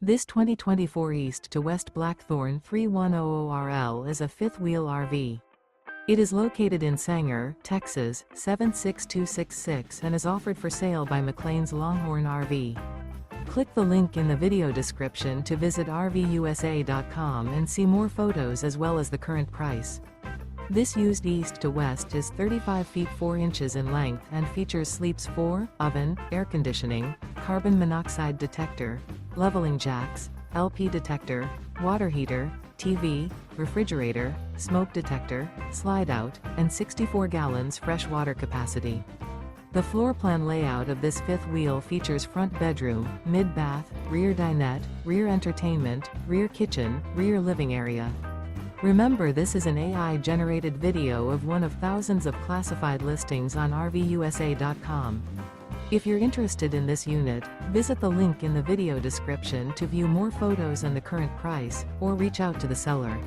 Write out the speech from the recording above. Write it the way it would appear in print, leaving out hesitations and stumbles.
This 2024 East to West Blackthorn 3100RL is a fifth-wheel RV. It is located in Sanger, Texas, 76266 and is offered for sale by McClain's Longhorn RV. Click the link in the video description to visit RVUSA.com and see more photos as well as the current price. This used east to west is 35 feet 4 inches in length and features sleeps 4, oven, air conditioning, carbon monoxide detector, leveling jacks, LP detector, water heater, TV, refrigerator, smoke detector, slide-out, and 64 gallons fresh water capacity. The floor plan layout of this fifth wheel features front bedroom, mid-bath, rear dinette, rear entertainment, rear kitchen, rear living area. Remember, this is an AI-generated video of one of thousands of classified listings on RVUSA.com. If you're interested in this unit, visit the link in the video description to view more photos and the current price, or reach out to the seller.